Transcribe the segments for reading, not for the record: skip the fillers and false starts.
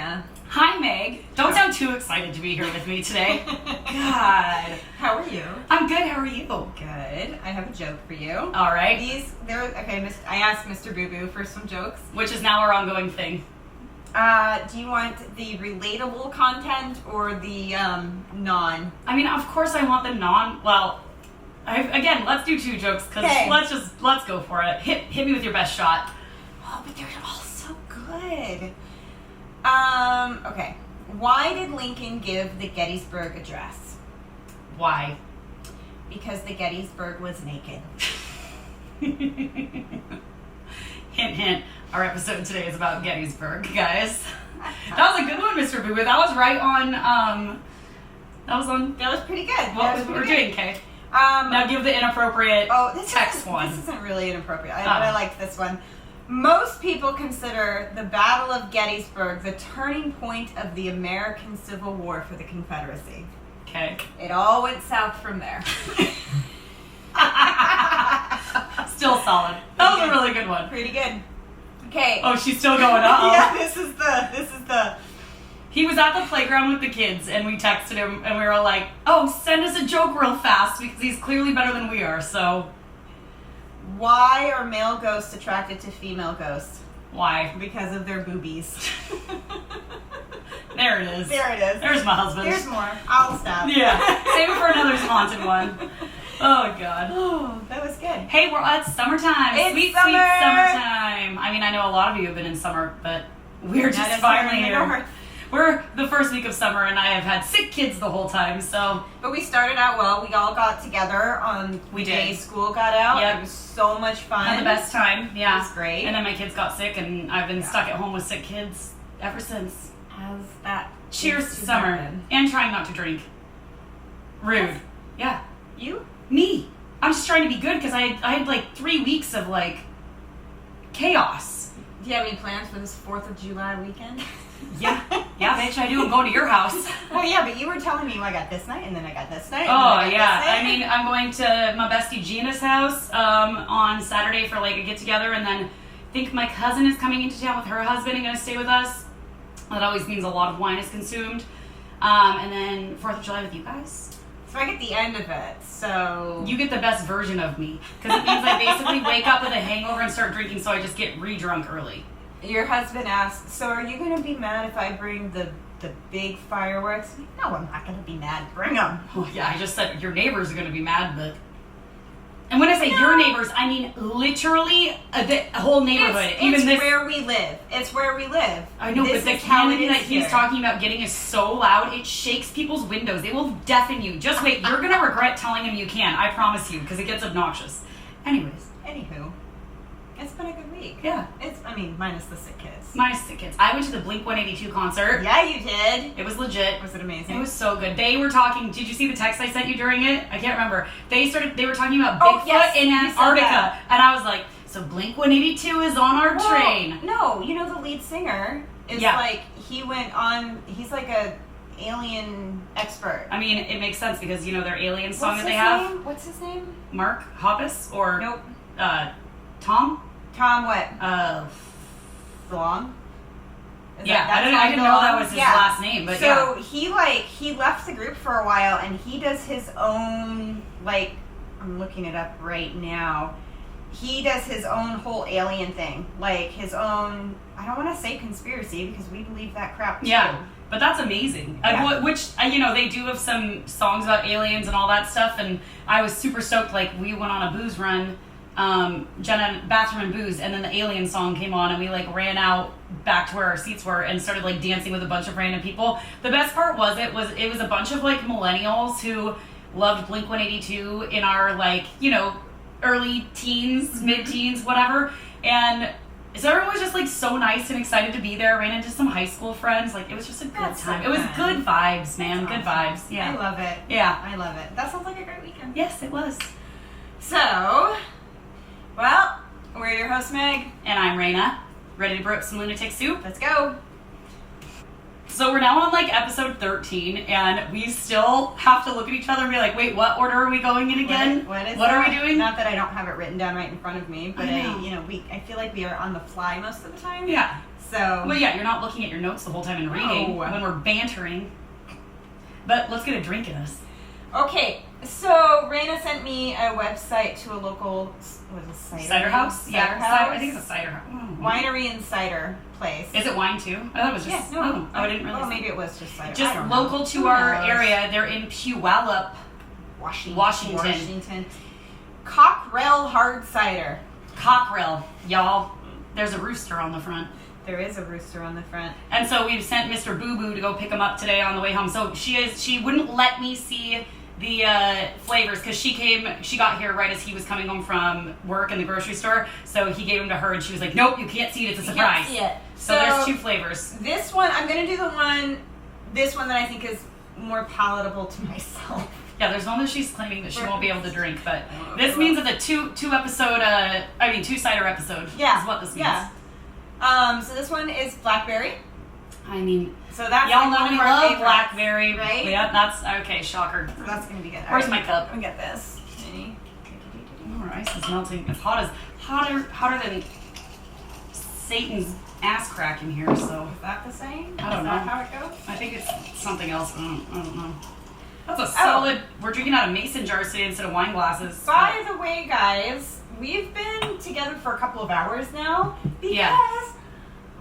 Raina. Hi, Meg. Don't sound too excited to be here with me today. God. How are you? I'm good. How are you? Good. I have a joke for you. All right. I asked Mr. Boo Boo for some jokes. Which is now our ongoing thing. Do you want the relatable content or the non? I mean, of course I want the non. Well, again, let's do 2 jokes because let's go for it. Hit me with your best shot. Oh, but they're all so good. Okay. Why did Lincoln give the Gettysburg Address? Why? Because the Gettysburg was naked. Hint, hint. Our episode today is about Gettysburg, guys. That was a good one, Mr. Boo Boo. That was right on. That was pretty good. What we're doing, Kay. Now give the inappropriate text one. This isn't really inappropriate, but I liked this one. Most people consider the Battle of Gettysburg the turning point of the American Civil War for the Confederacy. Okay. It all went south from there. Still solid. That was a really good one. Pretty good. Okay. Oh, she's still going up. Yeah, this is the. He was at the playground with the kids, and we texted him, and we were like, "Oh, send us a joke real fast because he's clearly better than we are." So. Why are male ghosts attracted to female ghosts? Why? Because of their boobies. There it is. There it is. There's my husband. There's more. I'll stop. Yeah. Save it for another haunted one. Oh, God. Oh, that was good. Hey, it's summertime. It's sweet, summer. Sweet summertime. I mean, I know a lot of you have been in summer, but we're just finally here. We're the first week of summer, and I have had sick kids the whole time, so. But we started out well. We all got together on the day school got out. Yep. It was so much fun. Had the best time, yeah. It was great. And then my kids got sick, and I've been stuck at home with sick kids ever since. How's that? Cheers to summer. And trying not to drink. Rude. Yes. Yeah. You? Me. I'm just trying to be good, because I had like 3 weeks of like chaos. Do you have any plans for this 4th of July weekend? Yeah, bitch, I do. I'm going to your house. Well, yeah, but you were telling me, I got this night, and then I got this night. Oh, yeah. I mean, I'm going to my bestie Gina's house on Saturday for like a get-together, and then I think my cousin is coming into town with her husband and going to stay with us. That always means a lot of wine is consumed. And then 4th of July with you guys. So I get the end of it, so... You get the best version of me, because it means I basically wake up with a hangover and start drinking, so I just get re-drunk early. Your husband asked, so are you going to be mad if I bring the big fireworks? No, I'm not going to be mad. Bring them. Oh, yeah, I just said your neighbors are going to be mad, but... And when I say your neighbors, I mean literally the whole neighborhood. It's where we live. It's where we live. I know, but the cannon that he's talking about getting is so loud, it shakes people's windows. They will deafen you. Just wait. You're going to regret telling him you can. I promise you, because it gets obnoxious. Anywho. It's been a good week. Yeah. Minus the sick kids. Minus the kids. I went to the Blink-182 concert. Yeah, you did. It was legit. Was it amazing? It was so good. They were talking, did you see the text I sent you during it? I can't remember. They were talking about Bigfoot in Antarctica. And I was like, so Blink-182 is on our train. No, the lead singer is he's like a alien expert. I mean, it makes sense because, their alien song that they have. What's his name? Mark Hoppus or? Nope. Tom? Tom what? I Long? didn't know that was his last name, but so he left the group for a while, and he does his own, I'm looking it up right now. He does his own whole alien thing, his own, I don't want to say conspiracy because we believe that crap too. Yeah, but that's amazing. Yeah. Which, they do have some songs about aliens and all that stuff, and I was super stoked. We went on a booze run, Jenna, bathroom and booze, and then the alien song came on, and we ran out back to where our seats were and started dancing with a bunch of random people. The best part was it was a bunch of millennials who loved Blink-182 in our early teens, mid-teens, whatever, and so everyone was just so nice and excited to be there. Ran into some high school friends. It was just a good time. It was good vibes, man. Good vibes. Yeah, I love it. Yeah, I love it. That sounds like a great weekend. Yes, it was. So, well, we're your host, Meg. And I'm Raina. Ready to brew up some lunatic soup? Let's go. So we're now on episode 13, and we still have to look at each other and be like, wait, what order are we going in again? What are we doing? Not that I don't have it written down right in front of me, but I feel like we are on the fly most of the time. Yeah. So. Well, yeah, you're not looking at your notes the whole time and reading when we're bantering. But let's get a drink in us. Okay, so Raina sent me a website to a local cider house. Cider house. I think it's a cider house. Winery and cider place. Is it wine too? I thought it was just. Yeah, no. I didn't really. Well, maybe it was just cider. Just local to our area. They're in Puyallup, Washington. Cockrell hard cider. Cockrell, y'all. There's a rooster on the front. There is a rooster on the front. And so we've sent Mr. Boo Boo to go pick him up today on the way home. So she wouldn't let me see the flavors because she got here right as he was coming home from work in the grocery store. So he gave them to her and she was like, nope, you can't see it. It's a surprise. You can't see it. So there's 2 flavors. This one, I'm going to do this one that I think is more palatable to myself. Yeah, there's one that she's claiming that she won't be able to drink, but this means that the two cider episode is what this means. Yeah. So this one is blackberry. I mean, so that's y'all like know we love blackberry, right? Yeah, that's okay. Shocker. So that's gonna be good. Where's my cup? Let me get this. Oh, our ice is melting. It's hotter than Satan's ass crack in here. So is that the same? I don't know. Is that how it goes? I think it's something else. I don't know. That's a solid. We're drinking out of mason jars today instead of wine glasses. By the way, guys, we've been together for a couple of hours now because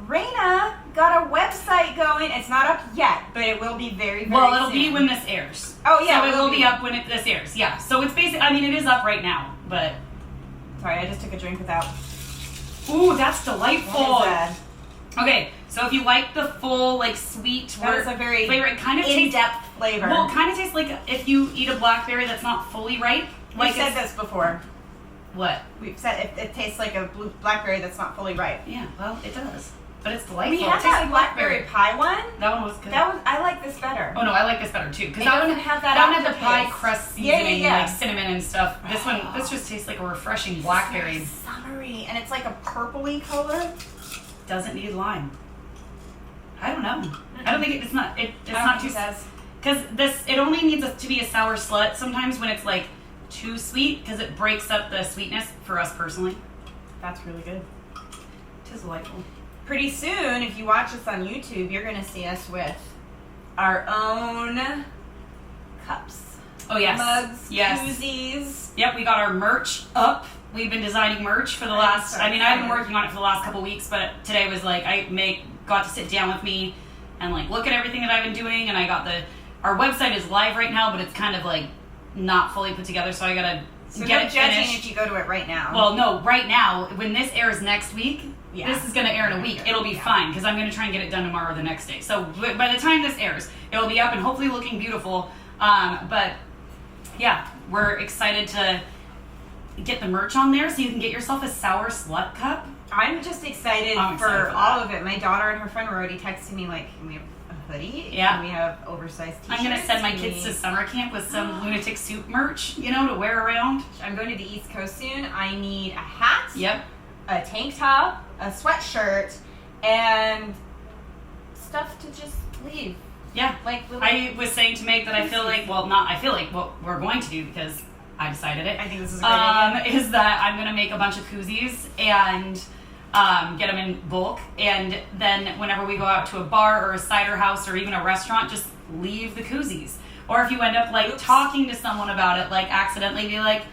Raina got a website going. It's not up yet, but it will be very, very well, it'll soon. be when this airs. Oh, yeah. So it will be up when this airs. Yeah. So it's basically, I mean, it is up right now, but. Sorry, I just took a drink without. Ooh, that's delightful. What is that? Okay, so if you like the full, like, sweet That is a very flavor, it kind of in-depth flavor. Well, it kind of tastes like if you eat a blackberry that's not fully ripe. We've said this before. What? We've said it tastes like a blackberry that's not fully ripe. Yeah, well, it does. But it's delightful. We had that like blackberry pie one. That one was good. I like this better. Oh no, I like this better too because that one have that. That one had the pie crust seasoning, like cinnamon and stuff. This just tastes like a refreshing blackberry. It's summery and it's like a purpley color. Doesn't need lime. I don't know. I don't think it's not. It's not too. Says. Because it only needs to be a sour slut sometimes when it's like too sweet because it breaks up the sweetness for us personally. That's really good. It is delightful. Pretty soon, if you watch us on YouTube, you're going to see us with our own cups. Oh, yes. Mugs, yes. koozies. Yep, we got our merch up. We've been designing merch for the last, I've been working on it for the last couple weeks, but today was like, got to sit down with me and like look at everything that I've been doing, and I got our website is live right now, but it's kind of like not fully put together, so I gotta get it finished. If you go to it right now. Well, no, right now, when this airs next week, this is gonna air in a week. It'll be fine, because I'm gonna try and get it done tomorrow or the next day. So by the time this airs, it'll be up and hopefully looking beautiful. But yeah, we're excited to get the merch on there so you can get yourself a sour slut cup. I'm just excited for all of it. My daughter and her friend were already texting me like, can we have a hoodie? Yeah. Can we have oversized t-shirts? I'm going to send my kids to summer camp with some lunatic soup merch, to wear around. I'm going to the East Coast soon. I need a hat. Yep. A tank top, a sweatshirt, and stuff to just leave. Yeah. I was saying to Meg that what we're going to do because I decided it. I think this is a great idea. Is that I'm going to make a bunch of koozies and get them in bulk, and then whenever we go out to a bar or a cider house or even a restaurant, just leave the koozies. Or if you end up talking to someone about it, accidentally be like,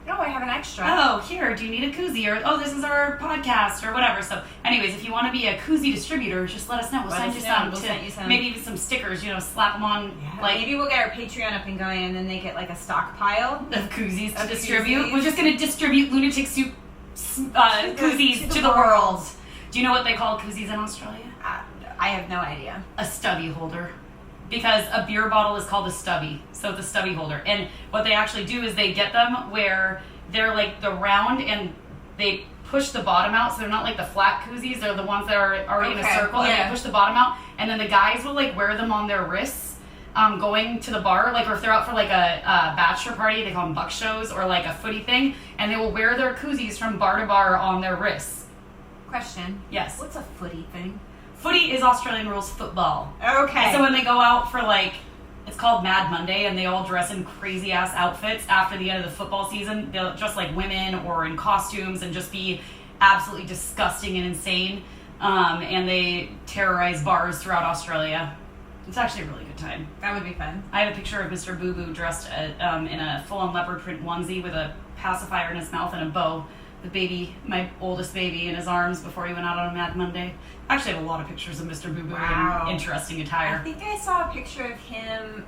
no, I have an extra. Oh, here, do you need a koozie? Or, oh, this is our podcast or whatever. So anyways, if you want to be a koozie distributor, just let us know. We'll send you some. Maybe even some stickers, slap them on. Yeah, maybe we'll get our Patreon up and going, and then they get a stockpile of koozies to distribute. We're just going to distribute lunatic soup koozies to the world. Do you know what they call koozies in Australia? I have no idea. A stubby holder. Because a beer bottle is called a stubby. So it's a stubby holder. And what they actually do is they get them where they're the round and they push the bottom out. So they're not like the flat koozies. They're the ones that are already in a circle. And they push the bottom out. And then the guys will wear them on their wrists going to the bar. Or if they're out for a bachelor party, they call them buck shows, or a footy thing. And they will wear their koozies from bar to bar on their wrists. Question. Yes. What's a footy thing? Footy is Australian rules football. Okay. So when they go out for it's called Mad Monday, and they all dress in crazy ass outfits after the end of the football season. They'll dress like women or in costumes and just be absolutely disgusting and insane. and they terrorize bars throughout Australia. It's actually a really good time. That would be fun. I have a picture of Mr. Boo Boo dressed in a full-on leopard print onesie with a pacifier in his mouth and a bow. The baby, my oldest baby, in his arms before he went out on a Mad Monday. I actually have a lot of pictures of Mr. Boo Boo in interesting attire. I think I saw a picture of him,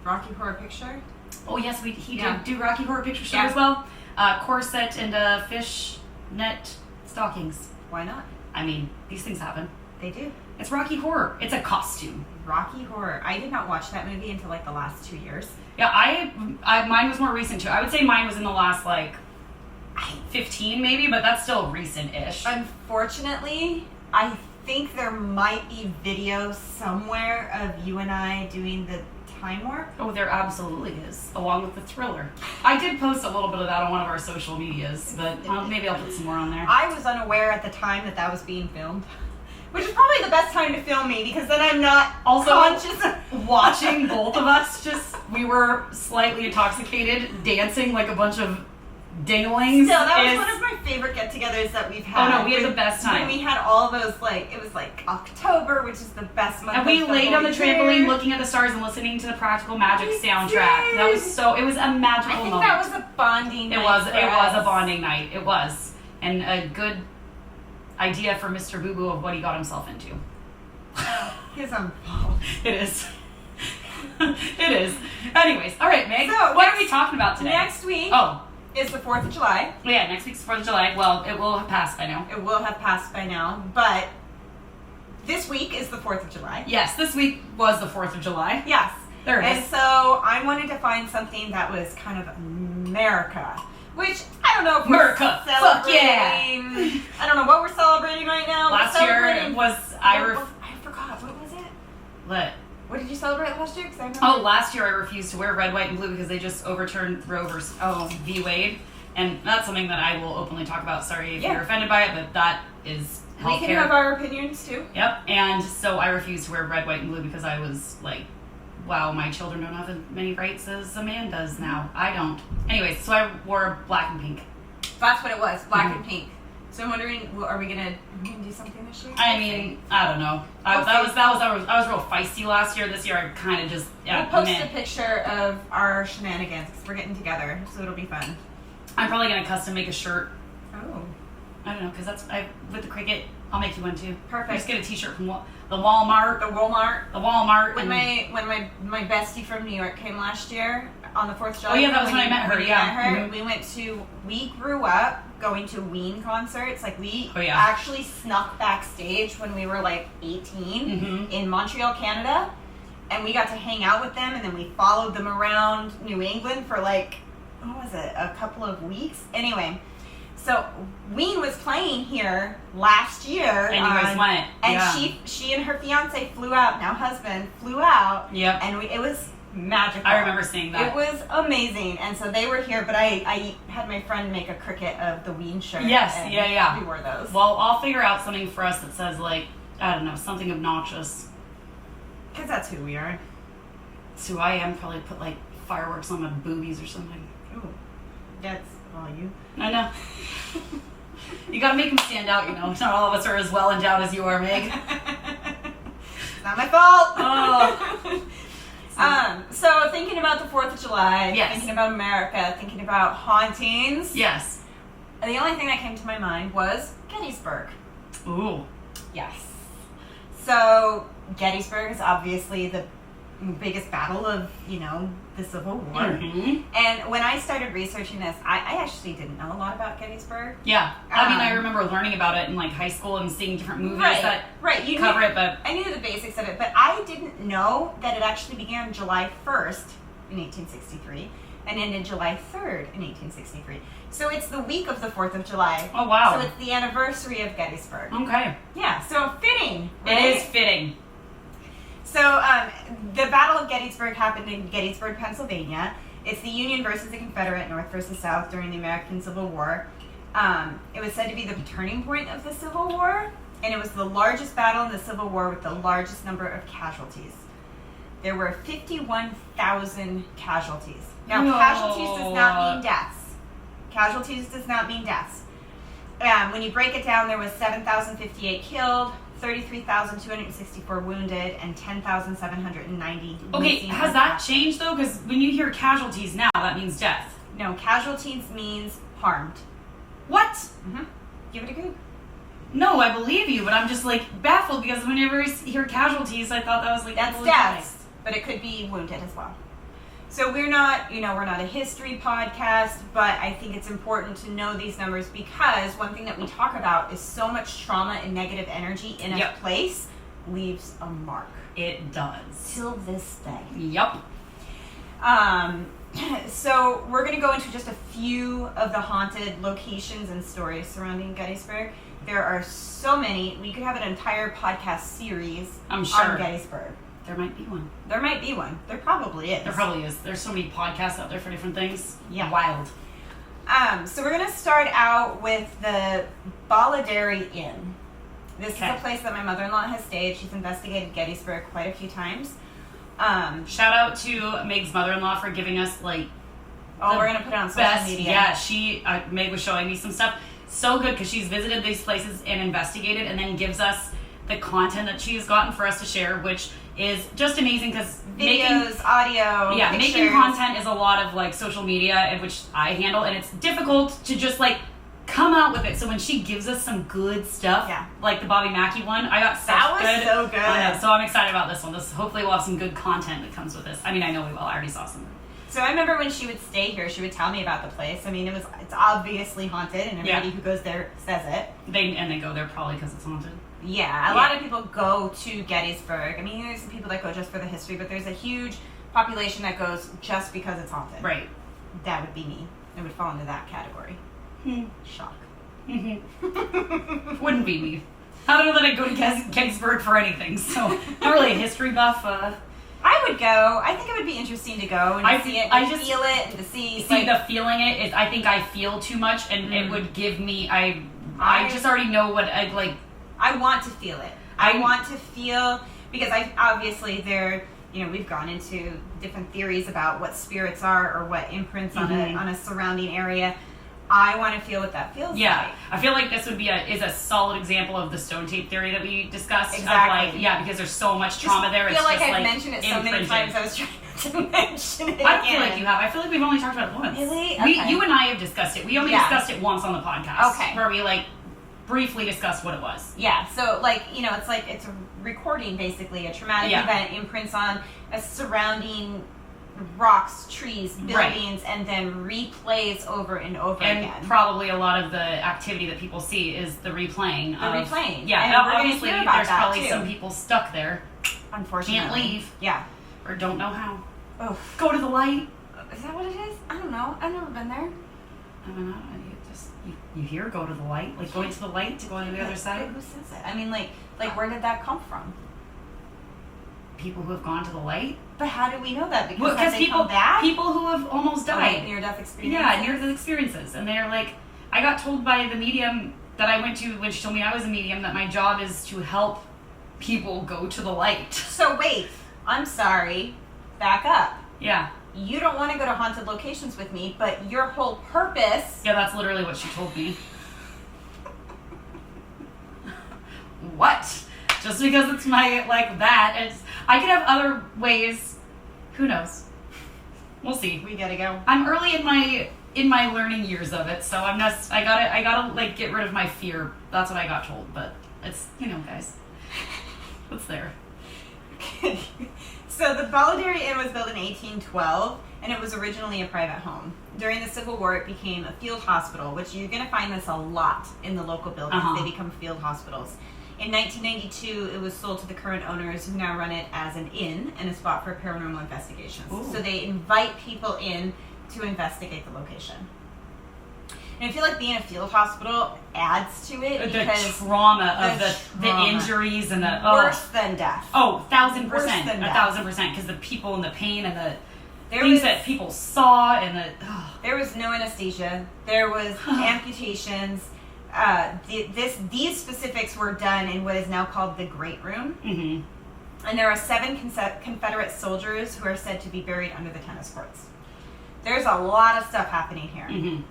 Rocky Horror Picture. Oh yes, he did do Rocky Horror Picture Show as well. Corset and fish net stockings. Why not? I mean, these things happen. They do. It's Rocky Horror. It's a costume. Rocky Horror. I did not watch that movie until like the last 2 years. Yeah, I mine was more recent too. I would say mine was in the last like 15 maybe, but that's still recent-ish. Unfortunately, I think there might be videos somewhere of you and I doing the time warp. Oh, there absolutely is, along with the thriller. I did post a little bit of that on one of our social medias, but maybe I'll put some more on there. I was unaware at the time that was being filmed, which is probably the best time to film me because then I'm not also conscious. Watching both of us we were slightly intoxicated, dancing like a bunch of dinglings. Still, that was one of my favorite get-togethers that we've had. Oh no, we had the best time. When we had all of those, it was like October, which is the best month. And we laid on the trampoline looking at the stars and listening to the Practical Magic soundtrack. That was it was a magical moment. I think that was a bonding night. It was a bonding night. It was. And a good idea for Mr. Boo Boo of what he got himself into. His own fault. It is. It is. Anyways, all right, Meg. So, what are we talking about today? Next week. Is the 4th of July. Yeah, next week's 4th of July. Well, it will have passed by now. It will have passed by now, but this week is the 4th of July. Yes, this week was the 4th of July. Yes. There it is. And so I wanted to find something that was kind of America, which I don't know if America. we're celebrating. Fuck yeah. I don't know what we're celebrating right now. Last year it was I forgot. What was it? What did you celebrate last year? Last year I refused to wear red, white, and blue because they just overturned Roe versus v. Wade. And that's something that I will openly talk about. Sorry if you're offended by it, but that is healthcare. We can have our opinions too. Yep. And so I refused to wear red, white, and blue because I was like, wow, my children don't have as many rights as a man does now. I don't. Anyways, so I wore black and pink. That's what it was, black and pink. So I'm wondering, are we gonna do something this year? I mean, I don't know. I was real feisty last year. This year I kind of just we'll post a picture of our shenanigans because we're getting together, so it'll be fun. I'm probably gonna custom make a shirt. Oh. I don't know, because with the cricket. I'll make you one too. Perfect. Just get a T-shirt from the Walmart. When my bestie from New York came last year on the 4th of July. Oh yeah, that was when I met her. Yeah. Mm-hmm. We grew up going to Ween concerts. Like we Oh, yeah. actually snuck backstage when we were like 18 in Montreal, Canada, and we got to hang out with them, and then we followed them around New England for like, what was it, a couple of weeks? Anyway, so Ween was playing here last year. And you guys went. And she and her fiance flew out, now husband, flew out. Yep. And it was magical. I remember seeing that. It was amazing. And so they were here, but I had my friend make a cricket of the Ween shirt. Yes, and yeah. we wore those. Well, I'll figure out something for us that says like, I don't know, something obnoxious. Because that's who we are. It's who I am. Probably put like fireworks on my boobies or something. Ooh. That's all you. I know. You gotta make them stand out, you know. Not all of us are as well endowed as you are, Meg. Not my fault. Oh. So thinking about the 4th of July, yes. Thinking about America, thinking about hauntings. Yes. And the only thing that came to my mind was Gettysburg. Ooh. Yes. So Gettysburg is obviously the biggest battle of, the Civil War. Mm-hmm. And when I started researching this, I actually didn't know a lot about Gettysburg. Yeah. I mean, I remember learning about it in like high school and seeing different movies that cover it, but I knew the basics of it, but I didn't know that it actually began July 1st in 1863 and ended July 3rd in 1863. So it's the week of the 4th of July. Oh, wow. So it's the anniversary of Gettysburg. Okay. Yeah, so fitting. Right? It is fitting. So the Battle of Gettysburg happened in Gettysburg, Pennsylvania. It's the Union versus the Confederate, North versus South during the American Civil War. It was said to be the turning point of the Civil War, and it was the largest battle in the Civil War with the largest number of casualties. There were 51,000 casualties. Now, casualties does not mean deaths. Casualties does not mean deaths. When you break it down, there was 7,058 killed, 33,264 wounded, and 10,790 Okay, missing. has that changed though? Because when you hear casualties now, that means death. No, casualties means harmed. What? Mm-hmm. Give it a Google. No, I believe you, but I'm just like baffled because whenever I hear casualties, I thought that was like That's people deaths, but it could be wounded as well. So we're not a history podcast, but I think it's important to know these numbers because one thing that we talk about is so much trauma and negative energy in a place leaves a mark. It does. Till this day. Yep. So we're going to go into just a few of the haunted locations and stories surrounding Gettysburg. There are so many. We could have an entire podcast series I'm sure. on Gettysburg. There might be one. There might be one. There probably is. There probably is. There's so many podcasts out there for different things. Yeah. Wild. So we're going to start out with the Balladary Inn. This is a place that my mother-in-law has stayed. She's investigated Gettysburg quite a few times. Shout out to Meg's mother-in-law for giving us like we're going to put it on social media. Yeah, Meg was showing me some stuff. So good because she's visited these places and investigated and then gives us the content that she's gotten for us to share, which is just amazing because videos, audio, pictures. Making content is a lot of like social media, and which I handle, and it's difficult to just like come out with it. So when she gives us some good stuff, like the Bobby Mackey one, I got so good. So I'm excited about this one. Hopefully we'll have some good content that comes with this. I mean, I know we will. I already saw some. So I remember when she would stay here, she would tell me about the place. I mean, it's obviously haunted, and everybody who goes there says it. They go there probably because it's haunted. Yeah, a lot of people go to Gettysburg. I mean, there's some people that go just for the history, but there's a huge population that goes just because it's haunted. Right. That would be me. I would fall into that category. Shock. Wouldn't be me. I don't know that I'd go to Gettysburg for anything, so not really a history buff. I would go. I think it would be interesting to go and see it, and feel it, and to see. The feeling it is. I think I feel too much, and it would give me. I just already know what I'd like. I want to feel it. I want to feel because we've gone into different theories about what spirits are or what imprints on a surrounding area. I want to feel what that feels like. I feel like this would be a solid example of the stone tape theory that we discussed. Exactly. Because there's so much trauma there. I feel like I've mentioned it so many times. I was trying to mention it. I don't feel like you have. I feel like we've only talked about it once. Really? Okay. You and I have discussed it. We only discussed it once on the podcast. Okay. Where we briefly discussed what it was. Yeah. So it's a recording basically. A traumatic event imprints on a surrounding rocks, trees, buildings, and then replays over and over again. And probably a lot of the activity that people see is the replaying. Yeah, and obviously there's probably some people stuck there. Unfortunately. Can't leave. Yeah. Or don't know how. Oh. Go to the light. Is that what it is? I don't know. I've never been there. I don't know. You hear go to the light? Like going to the light to go to the other side? Who says it? I mean, like where did that come from? People who have gone to the light? But how do we know that? Because people who have almost died. Near-death experiences? Yeah, near-death experiences. And they're like, I got told by the medium that I went to when she told me I was a medium that my job is to help people go to the light. So wait, I'm sorry. Back up. Yeah. You don't want to go to haunted locations with me, but your whole purpose... Yeah, that's literally what she told me. What? Just because it's my, I could have other ways. Who knows? We'll see. We gotta go. I'm early in my learning years of it, so I gotta get rid of my fear. That's what I got told, but it's, guys. What's there? So the Balladary Inn was built in 1812, and it was originally a private home. During the Civil War, it became a field hospital, which you're going to find this a lot in the local buildings. They become field hospitals. In 1992, it was sold to the current owners, who now run it as an inn and a spot for paranormal investigations. Ooh. So they invite people in to investigate the location. And I feel like being a field hospital adds to it because the trauma of the injuries and the worse than death. Oh, 1,000%, 1,000%, because the people and the pain and the things that people saw and there was no anesthesia. There was amputations. These specifics were done in what is now called the Great Room. Mm-hmm. And there are 7 Confederate soldiers who are said to be buried under the tennis courts. There's a lot of stuff happening here. Mm-hmm.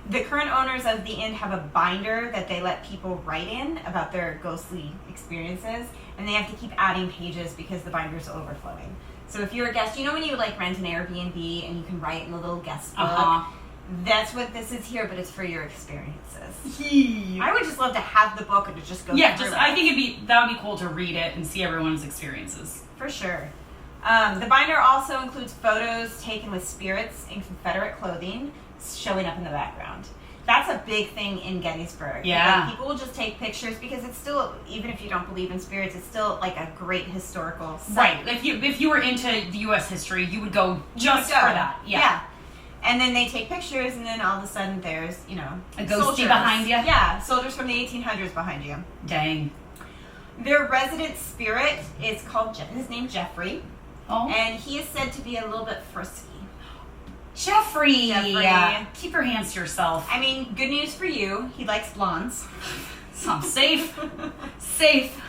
The current owners of the inn have a binder that they let people write in about their ghostly experiences, and they have to keep adding pages because the binder's overflowing. So if you're a guest, you know when you like rent an Airbnb and you can write in a little guest book? That's what this is here, but it's for your experiences. I would just love to have the book and to just go through it. I think that would be cool to read it and see everyone's experiences. For sure. The binder also includes photos taken with spirits in Confederate clothing showing up in the background. That's a big thing in Gettysburg. Yeah. Like, people will just take pictures because it's still, even if you don't believe in spirits, it's still like a great historical site. Right. If you were into the U.S. history, you would go just for that. Yeah. And then they take pictures, and then all of a sudden there's, a ghosty soldiers behind you. Yeah, soldiers from the 1800s behind you. Dang. Their resident spirit is called, his name's Jeffrey. Oh. And he is said to be a little bit frisky. Jeffrey. Keep your hands to yourself. I mean, good news for you. He likes blondes. So safe. Safe.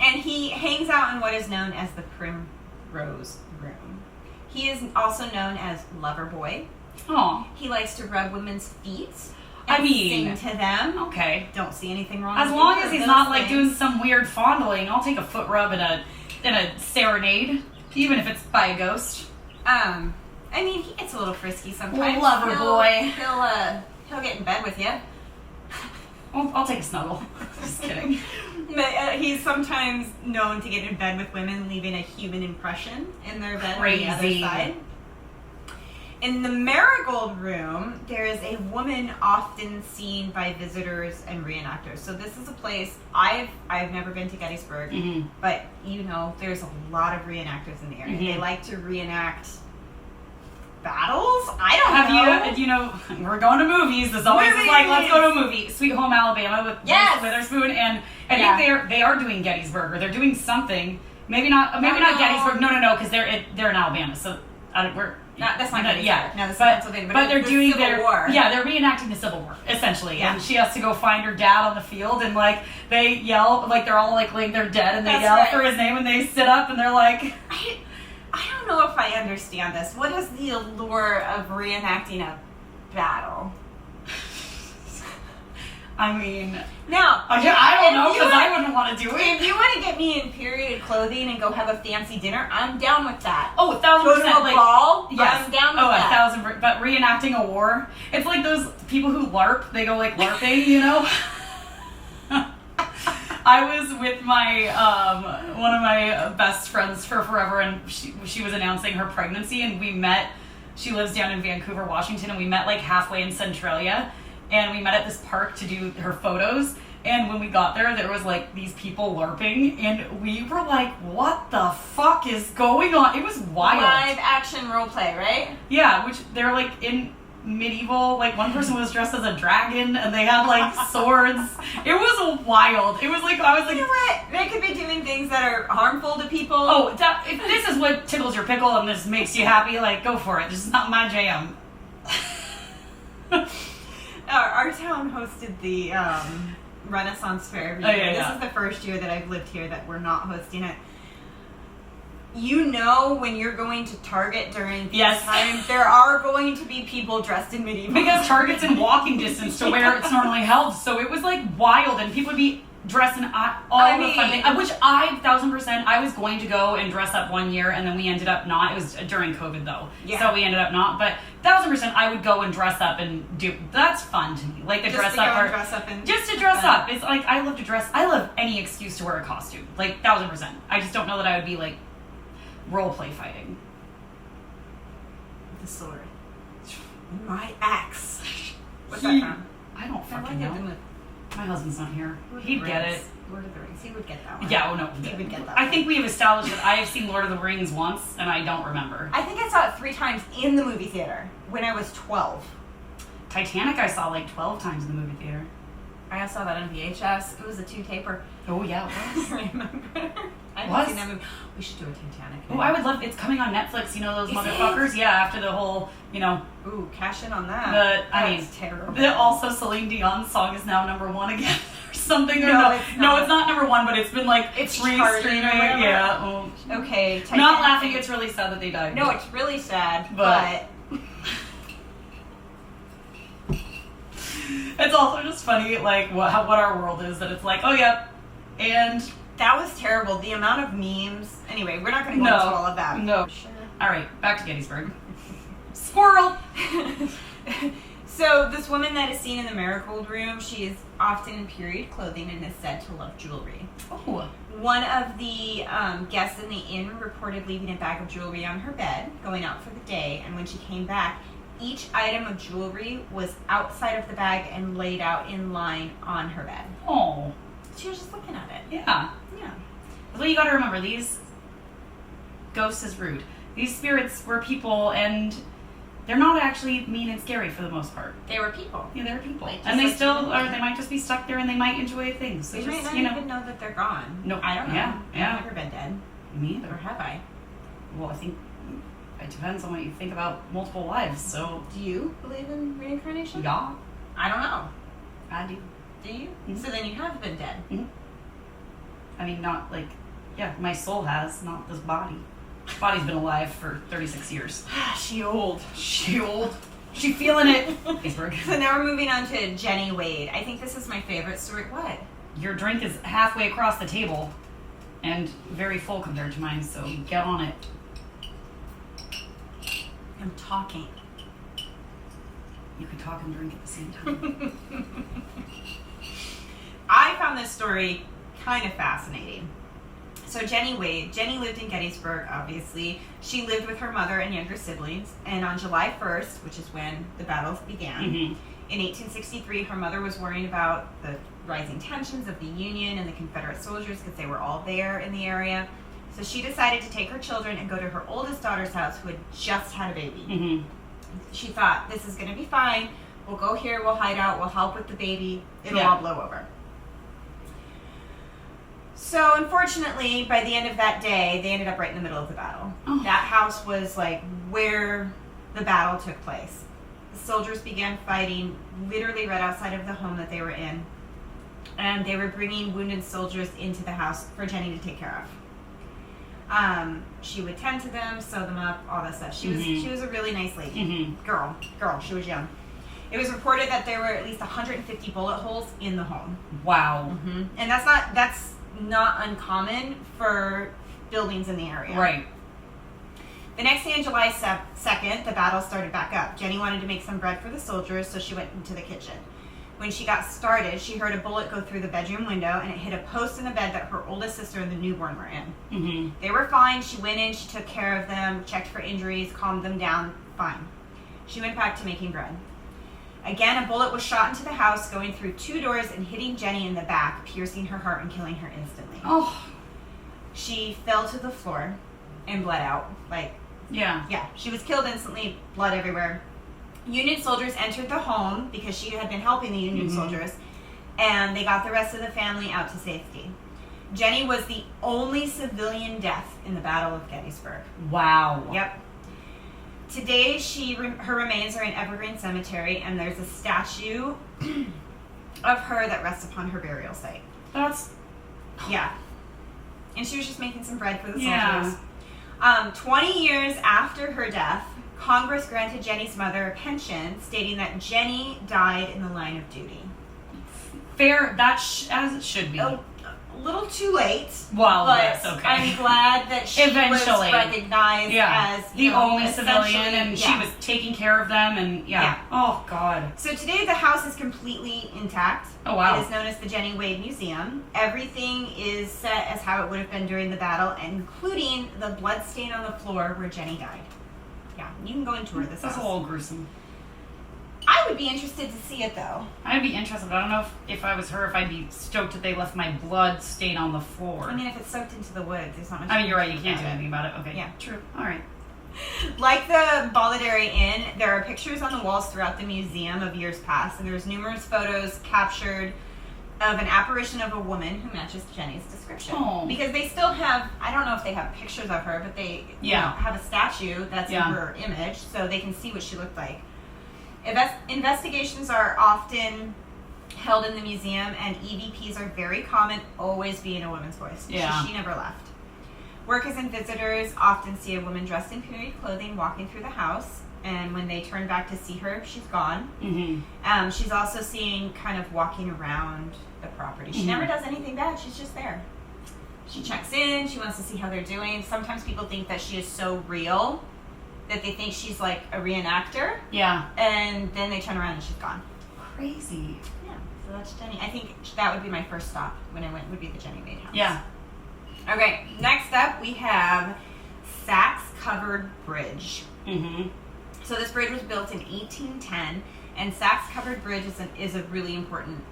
And he hangs out in what is known as the Primrose Room. He is also known as Lover Boy. Oh. He likes to rub women's feet. Sing to them. Okay. Don't see anything wrong. As long as he's not like doing some weird fondling, I'll take a foot rub and a serenade, even if it's by a ghost. I mean, he gets a little frisky sometimes. Lover boy. He'll get in bed with you. I'll take a snuggle. Just kidding. But he's sometimes known to get in bed with women, leaving a human impression in their bed Crazy. on the other side. In the Marigold Room, there is a woman often seen by visitors and reenactors. So this is a place, I've never been to Gettysburg, but there's a lot of reenactors in the area. They like to reenact battles? I don't know. Have you, we're going to movies. This always is like, let's go to a movie. Sweet Home Alabama with Reese Witherspoon, and I think they are doing Gettysburg, or they're doing something. Maybe not Gettysburg. No, because they're in Alabama. So that's not Gettysburg. Yeah, no, this is Pennsylvania. But they're doing Civil War. Yeah, they're reenacting the Civil War essentially. Yeah. And she has to go find her dad on the field, and like they yell, like they're all like laying there dead, and they yell for his name, and they sit up, and they're like. I don't know if I understand this. What is the allure of reenacting a battle? I mean, now I don't know, because I wouldn't want to do it. If you want to get me in period clothing and go have a fancy dinner, I'm down with that. Oh, 1,000%. Go to a ball? Yes. I'm down with that. 1,000%. But reenacting a war, it's like those people who LARP. They go like LARPing, I was with my one of my best friends for forever, and she was announcing her pregnancy, and we met. She lives down in Vancouver, Washington, and we met like halfway in Centralia, and we met at this park to do her photos. And when we got there was like these people LARPing, and we were like, "What the fuck is going on?" It was wild. Live action role play, right? Yeah, which they're like in medieval, like one person was dressed as a dragon, and they had like swords. It was wild. It was like, I was like, you know what? They could be doing things that are harmful to people. Oh, if this is what tickles your pickle and this makes you happy, like go for it. This is not my jam. Our town hosted the Renaissance Fair. This is the first year that I've lived here that we're not hosting it. When you're going to Target during this time, there are going to be people dressed in medieval. Because Target's in walking distance to where it's normally held, so it was like wild, and people would be dressed in the fun things, which 1,000%, I was going to go and dress up one year, and then we ended up not. It was during COVID though, so we ended up not. But 1,000%, I would go and dress up and do. That's fun to me, like the just dress up part. Just to dress up. It's like I love to dress. I love any excuse to wear a costume. Like 1,000%. I just don't know that I would be like. Role play fighting. The sword. My axe. What's that from? I don't fucking know. My husband's not here. He'd get it. Lord of the Rings. He would get that one. Yeah, no. He would get that one. I think we have established that I have seen Lord of the Rings once, and I don't remember. I think I saw it 3 times in the movie theater when I was 12. Titanic I saw like 12 times in the movie theater. I saw that on VHS. It was a 2-taper. Oh, yeah, it was. I remember. I haven't seen that movie. We should do a Titanic. Oh, I would love. It's coming on Netflix. You know those motherfuckers. Yeah, after the whole, Ooh, cash in on that. That's terrible. Also, Celine Dion's song is now #1 again, or something. No, it's not #1, but it's been like it's re-streaming. Yeah. Oh. Okay. Titanic. Not laughing. It's really sad that they died. No, it's really sad, but It's also just funny, like, what our world is, that it's like, oh, yep, and... That was terrible. The amount of memes. Anyway, we're not going to go into all of that. No. Sure. All right, back to Gettysburg. Squirrel! So, this woman that is seen in the Marigold Room, she is often in period clothing and is said to love jewelry. Oh. One of the guests in the inn reported leaving a bag of jewelry on her bed, going out for the day, and when she came back, each item of jewelry was outside of the bag and laid out in line on her bed. Oh. She was just looking at it. Yeah. Yeah. That's what you gotta remember. These ghosts is rude. These spirits were people, and they're not actually mean and scary for the most part. They were people. Yeah, they're people. Like, And they like still are, they might just be stuck there and they might enjoy things. So They just, might not you know. even know that they're gone. No. I don't know. Yeah, yeah. I've never been dead. Me either. Or have I? Well, I think it depends on what you think about multiple lives, so. Do you believe in reincarnation? Yeah. I don't know. I do. Do you? Mm-hmm. So then you have been dead. Mm-hmm. I mean, not like, yeah, my soul has, not this body. This body's been alive for 36 years. She old. She old. She feeling it. Gettysburg. So now we're moving on to Jenny Wade. I think this is my favorite story. What? Your drink is halfway across the table and very full compared to mine, so get on it. I'm talking. You could talk and drink at the same time. I found this story kind of fascinating. So Jenny Wade, Jenny lived in Gettysburg, obviously. She lived with her mother and younger siblings, and on July 1st, which is when the battles began, in 1863, her mother was worrying about the rising tensions of the Union and the Confederate soldiers because they were all there in the area. So she decided to take her children and go to her oldest daughter's house, who had just had a baby. She thought, this is going to be fine. We'll go here, we'll hide out, we'll help with the baby, it'll all blow over. So, unfortunately, by the end of that day, they ended up right in the middle of the battle. Oh. That house was, like, where the battle took place. The soldiers began fighting literally right outside of the home that they were in. And they were bringing wounded soldiers into the house for Jenny to take care of. She would tend to them, sew them up, all that stuff. She was a really nice lady. Girl, she was young. It was reported that there were at least 150 bullet holes in the home. Wow. And that's not uncommon for buildings in the area. Right. The next day on July 2nd, the battle started back up. Jenny wanted to make some bread for the soldiers, so she went into the kitchen. When she got started, she heard a bullet go through the bedroom window, and it hit a post in the bed that her oldest sister and the newborn were in. They were fine. She went in, she took care of them, checked for injuries, calmed them down, fine. She went back to making bread. Again, a bullet was shot into the house, going through 2 doors and hitting Jenny in the back, piercing her heart and killing her instantly. Oh. She fell to the floor and bled out. Yeah, she was killed instantly, blood everywhere. Union soldiers entered the home because she had been helping the Union soldiers, and they got the rest of the family out to safety. Jenny was the only civilian death in the Battle of Gettysburg. Wow. Yep. Today, her remains are in Evergreen Cemetery, and there's a statue of her that rests upon her burial site. Yeah. And she was just making some bread for the soldiers. 20 years after her death, Congress granted Jenny's mother a pension, stating that Jenny died in the line of duty. Fair, as it should be. A little too late. Well, but yes, okay. I'm glad that she was recognized as the only civilian, and she was taking care of them, and Oh, God. So today the house is completely intact. Oh, wow. It is known as the Jenny Wade Museum. Everything is set as how it would have been during the battle, including the blood stain on the floor where Jenny died. Yeah, you can go and tour this house. That's a little gruesome. I would be interested to see it, though. I'd be interested, but I don't know if I was her, if I'd be stoked that they left my blood stain on the floor. I mean, if it's soaked into the wood, there's not much. I mean, you're right, you can't do anything about it. Okay. Yeah. True. All right. Like the Balladary Inn, there are pictures on the walls throughout the museum of years past, and there's numerous photos captured of an apparition of a woman who matches Jenny's description. Oh. Because they still have, I don't know if they have pictures of her, but they have a statue that's in her image, so they can see what she looked like. Investigations are often held in the museum, and EVPs are very common, always being a woman's voice. Yeah. She never left. Workers and visitors often see a woman dressed in period clothing walking through the house, and when they turn back to see her, she's gone. Mm-hmm. She's also seen kind of walking around the property. She never does anything bad. She's just there. She checks in. She wants to see how they're doing. Sometimes people think that she is so real that they think she's like a reenactor. Yeah. And then they turn around and she's gone. Crazy. Yeah. So that's Jenny. I think that would be my first stop when I went, would be the Jenny Wade house. Yeah. Okay. Next up, we have Sachs Covered Bridge. Mm-hmm. So this bridge was built in 1810, and Sachs Covered Bridge is a really important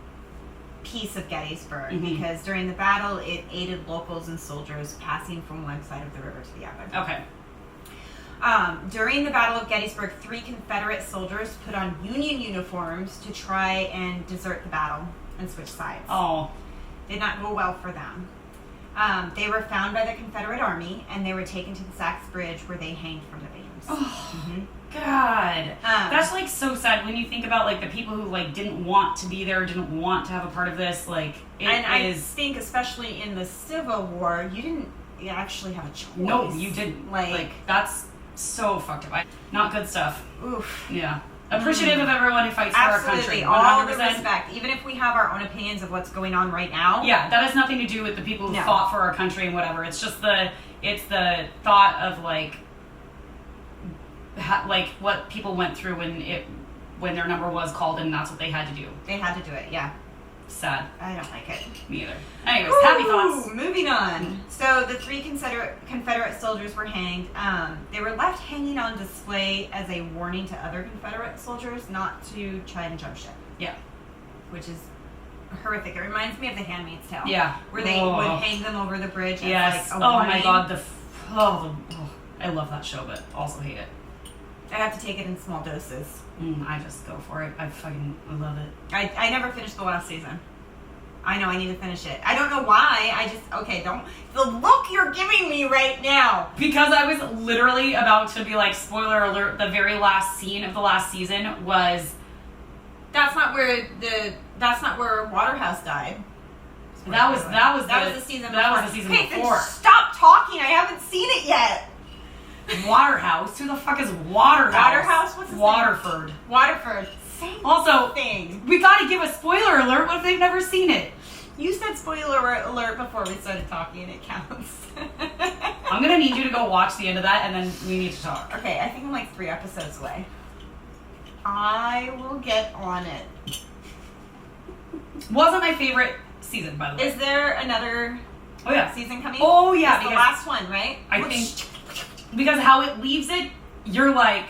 piece of Gettysburg because during the battle, it aided locals and soldiers passing from one side of the river to the other. Okay. During the Battle of Gettysburg, 3 Confederate soldiers put on Union uniforms to try and desert the battle and switch sides. Oh. Did not go well for them. They were found by the Confederate Army, and they were taken to the Sachs Bridge where they hanged from the beams. Oh, God. That's, like, so sad when you think about, like, the people who, like, didn't want to be there, didn't want to have a part of this. Like, I think, especially in the Civil War, you didn't actually have a choice. No, you didn't. Like that's so fucked up. Not good stuff. Oof. Yeah. Appreciative of everyone who fights Absolutely. for our country. 100%. All the respect. Even if we have our own opinions of what's going on right now. Yeah, that has nothing to do with the people who fought for our country and whatever. It's just the thought of like what people went through when their number was called and that's what they had to do. They had to do it, yeah. Sad. I don't like it. Me either. Anyways, happy thoughts. Moving on. So the 3 Confederate soldiers were hanged. They were left hanging on display as a warning to other Confederate soldiers not to try and jump ship. Yeah. Which is horrific. It reminds me of The Handmaid's Tale. Yeah. Where they would hang them over the bridge as yes. like a warning. My God. I love that show, but also hate it. I have to take it in small doses. I just go for it. I love it. I never finished the last season. I know I need to finish it. I don't know why. The look you're giving me right now. Because I was literally about to be like, spoiler alert, the very last scene of the last season was... That's not where Waterhouse died. That was the season before. That was the season before. Stop talking. I haven't seen it yet. Waterhouse? Who the fuck is Waterhouse? Waterhouse? What's his Waterford. name? Waterford. Same also, thing. We gotta give a spoiler alert. What if they've never seen it? You said spoiler alert before we started talking. It counts. I'm gonna need you to go watch the end of that, and then we need to talk. Okay, I think I'm like 3 episodes away. I will get on it. Wasn't my favorite season, by the way. Is there another season coming? Oh, yeah. It's the last one, right? I think... Because how it leaves it, you're like...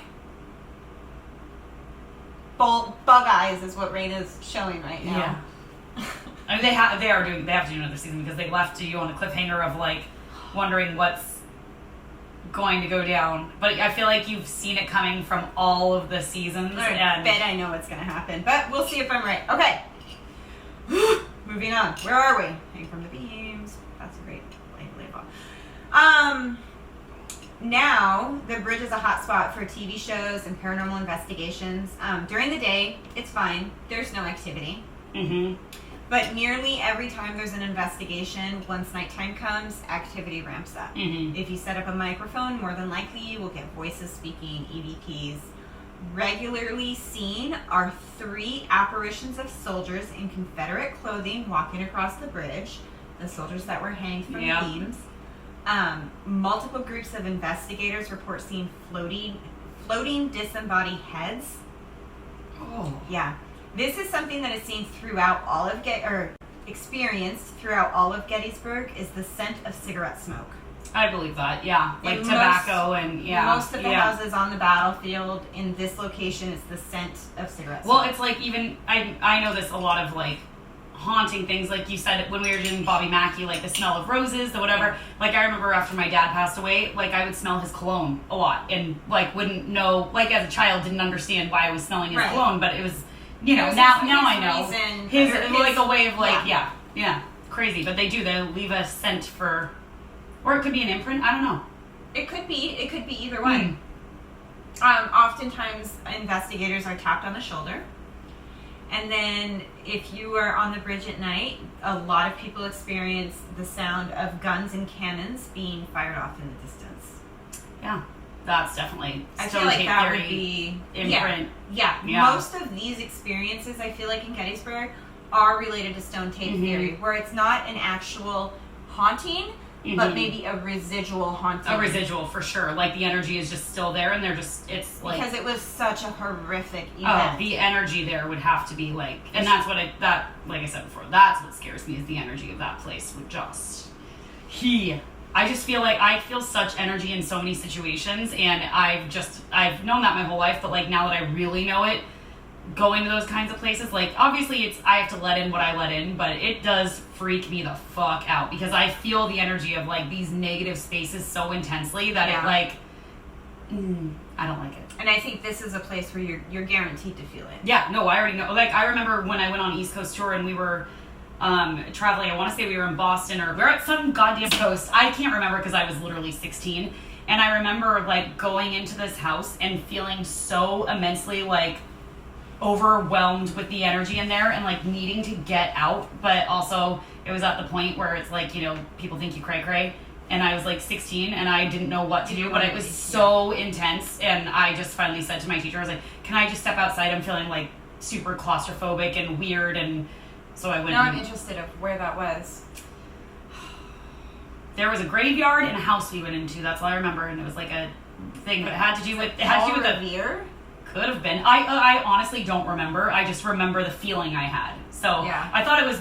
Bug eyes is what Rain is showing right now. Yeah. I mean, they have to do another season because they left you on a cliffhanger of like wondering what's going to go down. But I feel like you've seen it coming from all of the seasons. I bet I know what's going to happen. But we'll see if I'm right. Okay. Moving on. Where are we? Hang from the beams. That's a great label. Now, the bridge is a hot spot for TV shows and paranormal investigations. During the day, it's fine. There's no activity. Mm-hmm. But nearly every time there's an investigation, once nighttime comes, activity ramps up. Mm-hmm. If you set up a microphone, more than likely you will get voices speaking, EVPs. Regularly seen are 3 apparitions of soldiers in Confederate clothing walking across the bridge. The soldiers that were hanged from the beams. Multiple groups of investigators report seeing floating disembodied heads. Oh. Yeah. This is something that is seen throughout all of experienced throughout all of Gettysburg is the scent of cigarette smoke. I believe that, yeah. Like tobacco and, Most of the houses on the battlefield in this location is the scent of cigarette smoke. Well, it's like even, I know this a lot of like haunting things, like you said when we were doing Bobby Mackey, like the smell of roses, the whatever. Yeah. Like I remember after my dad passed away, like I would smell his cologne a lot and like wouldn't know, like as a child didn't understand why I was smelling his cologne, but it was, you know, now I know. His like a way of like, yeah, crazy. But they leave a scent for, or it could be an imprint, I don't know. It could be either one. Oftentimes investigators are tapped on the shoulder. And then if you are on the bridge at night, a lot of people experience the sound of guns and cannons being fired off in the distance. Yeah, that's definitely I feel Stone like Tape that Theory would be imprint. Yeah. Yeah. Most of these experiences, I feel like in Gettysburg, are related to Stone Tape Theory, where it's not an actual haunting, but maybe a residual haunting. A residual, for sure. Like, the energy is just still there, and they're just, it's like... Because it was such a horrific event. Oh, the energy there would have to be, like... And that's what like I said before, that's what scares me, is the energy of that place would just... I just feel like I feel such energy in so many situations, and I've known that my whole life, but, like, now that I really know it, going to those kinds of places, like, obviously I have to let in what I let in, but it does freak me the fuck out, because I feel the energy of, like, these negative spaces so intensely that it, like, I don't like it. And I think this is a place where you're guaranteed to feel it. Yeah, no, I already know. Like, I remember when I went on East Coast tour and we were traveling, I want to say we were in Boston, or we were at some goddamn coast. I can't remember because I was literally 16. And I remember, like, going into this house and feeling so immensely, like, overwhelmed with the energy in there and, like, needing to get out. But also, it was at the point where it's like, you know, people think you cray-cray. And I was, like, 16 and I didn't know what to do, but it was so intense. And I just finally said to my teacher, I was like, can I just step outside? I'm feeling, like, super claustrophobic and weird. And so I went. Now I'm interested of where that was. There was a graveyard and a house we went into. That's all I remember. And it was like a thing, but it had to do with the Revere? Could have been. I honestly don't remember. I just remember the feeling I had. So yeah. I thought it was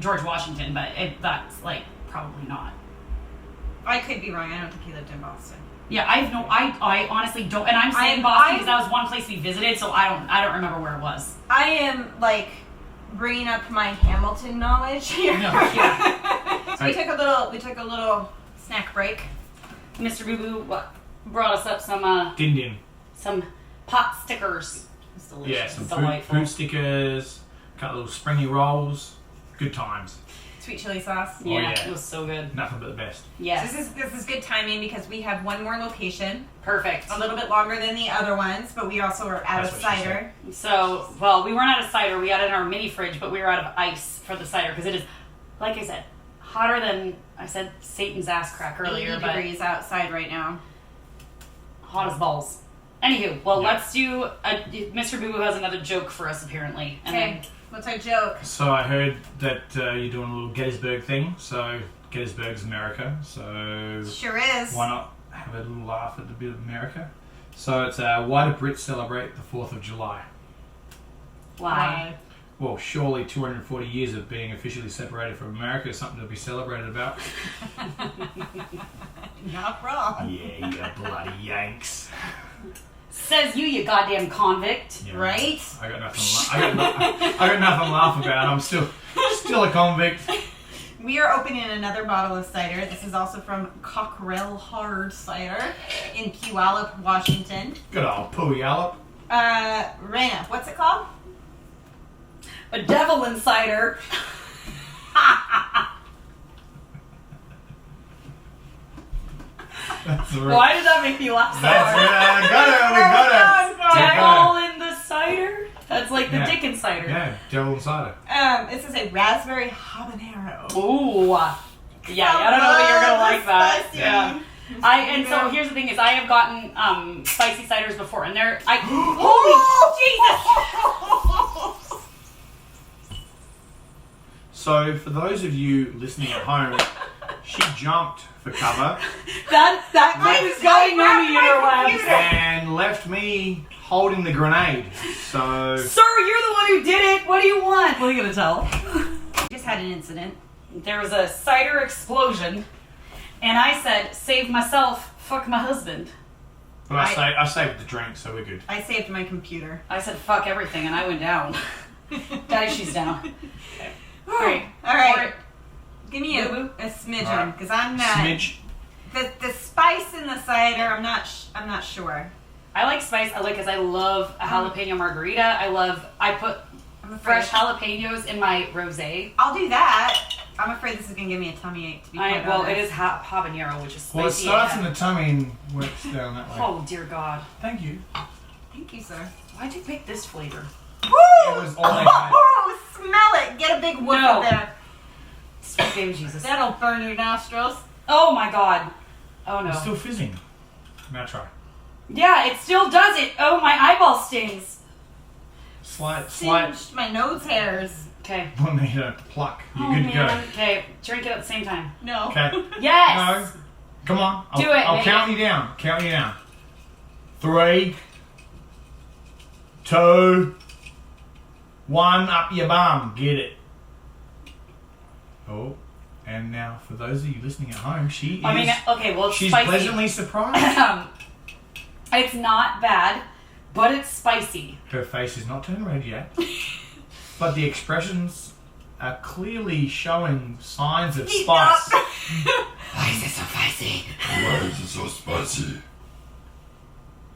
George Washington, but that's, like, probably not. I could be wrong. I don't think he lived in Boston. Yeah, I honestly don't. And I'm saying Boston because that was one place we visited, so I don't remember where it was. I am, like, bringing up my Hamilton knowledge here. No, yeah. So we took a little snack break. Mr. Boo Boo brought us up some Din. some pot stickers. It's delicious. Yeah, some it's delightful. food stickers, a couple little springy rolls. Good times. Sweet chili sauce. Yeah, yeah, it was so good. Nothing but the best. Yes. So this is good timing because we have one more location. Perfect. A little bit longer than the other ones, but we also are out of cider. So, well, we weren't out of cider. We had it in our mini fridge, but we were out of ice for the cider because it is, like I said, hotter than, I said, Satan's ass crack earlier. 80 degrees outside right now. Hot as balls. Anywho, well, Yeah. let's do, Mr. Boo Boo has another joke for us, apparently. Okay, what's our joke? So I heard that you're doing a little Gettysburg thing. So Gettysburg's America. So Sure is. why not have a little laugh at the bit of America? So it's why do Brits celebrate the 4th of July? Why? Well, surely 240 years of being officially separated from America is something to be celebrated about. Not wrong. Yeah, you bloody Yanks. Says you goddamn convict. Yeah. Right? I got nothing. I got nothing to laugh about. I'm still a convict. We are opening another bottle of cider. This is also from Cockrell Hard Cider in Puyallup, Washington. Good old Puyallup. Raina, what's it called? A devil in cider. That's right. Why did that make me laugh so That's hard? it. We got it. Devil in the cider? That's like the Yeah. dick in cider. Yeah, devil and cider. This is a raspberry habanero. Ooh. Yeah, I don't know that you're gonna like that. Spicy. Yeah. And so here's the thing is I have gotten spicy ciders before and they're holy Jesus! So, for those of you listening at home, she jumped for cover That was going on the interwebs. and left me holding the grenade. So, Sir, you're the one who did it. What do you want? What are you gonna tell? Just had an incident. There was a cider explosion, and I said, "Save myself, fuck my husband." but I saved the drink, so we're good. I saved my computer. I said, "Fuck everything," and I went down. Daddy, she's down. All right. Pour it. Give me a Boo-boo. smidgen, because I'm not. Smidge. The spice in the cider, I'm not sure. I like spice. Because I love a jalapeno margarita. I put I'm afraid. fresh jalapenos in my rosé. I'll do that. I'm afraid this is gonna give me a tummy ache. To be quite Well, honest. it is habanero, which is spicy. Well, it starts in the tummy and works down that way. Oh dear God! Thank you. Thank you, sir. Why'd you pick this flavor? Woo! It was all they had. Oh, smell it. Get a big woof No. up there. Sweet baby Jesus. That'll burn your nostrils. Oh my god. Oh no. It's still fizzing. Now try. Yeah, it still does it. Oh, my eyeball stings. Slight. Singed my nose hairs. Okay. Well, no, you don't pluck. You're Oh, good man. to go. Okay, drink it at the same time. No. Okay. Yes. No. Come on. Do it, I'll Megan. count you down. Count you down. 3, 2, 1. Up your bum. Get it. Oh. And now, for those of you listening at home, she is. I mean, okay, well, it's she's spicy. pleasantly surprised. It's not bad, but it's spicy. Her face is not turned red yet, but the expressions are clearly showing signs of spice. Why is it so spicy? Why is it so spicy?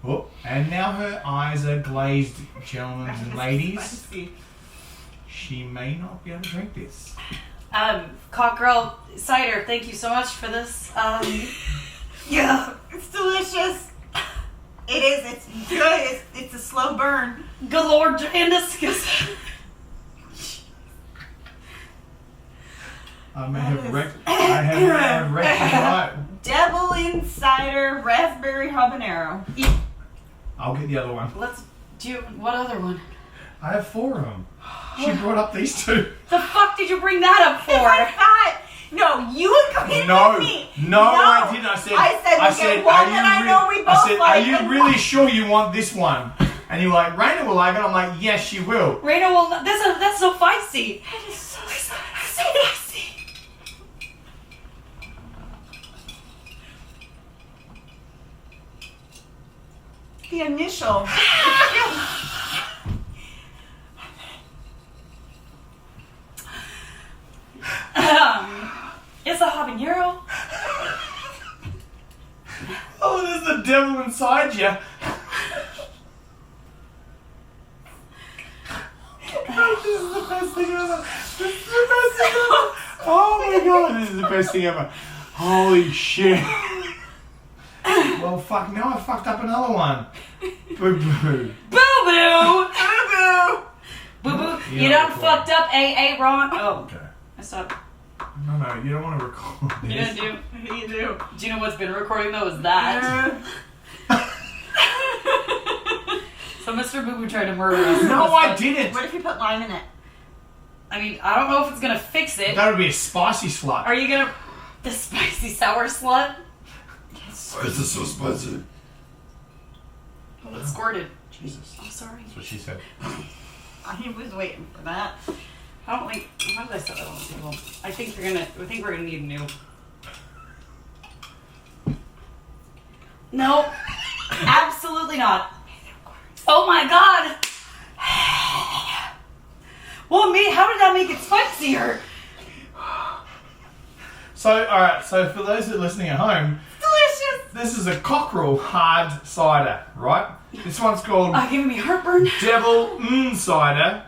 Oh, and now her eyes are glazed, gentlemen and ladies. Spicy. She may not be able to drink this. Cockerel cider, thank you so much for this. Yeah, it's delicious. It is. It's good. It's a slow burn. Galore Jandiscus. I may have wrecked. I have wrecked you right. Devil Insider Raspberry Habanero. I'll get the other one. Let's do. What other one? I have 4 of them. She brought up these 2. The fuck did you bring that up I for? thought. No, you agreed No, with me. no, I didn't. I said, we get one that I know we both I said, like. are you really sure you want this one? And you're like, Raina will like it. I'm like, yes, she will. Raina will. That's so feisty. It is so Feisty. the initial. It's a habanero. Oh, there's the devil inside you. This is the best thing ever. This is the best thing ever. Oh my god, this is the best thing ever. Holy shit. Well, fuck, now I fucked up another one. Boo boo. Boo boo. Boo Boo boo. Yeah, You done cool. fucked up, AA Ron. Oh, Okay. I stopped. No, you don't want to record You this. didn't do. boo. You do. Do you know what's been recording though? Is that. So Mr. Boo Boo tried to murder us. No, I didn't. What if you put lime in it? I mean, I don't know if it's gonna fix it. That would be a spicy slut. Are you gonna. The spicy sour slut? Why is it so spicy? Well, it squirted. Jesus. I'm sorry. That's what she said. I was waiting for that. I don't think. How did I set that on the table? I think we're gonna need a new. No, absolutely not. Oh my god! Well, how did that make it spicier? So, alright, so for those that are listening at home, Delicious. this is a cockerel hard cider, right? This one's called Giving me heartburn. Devil Cider.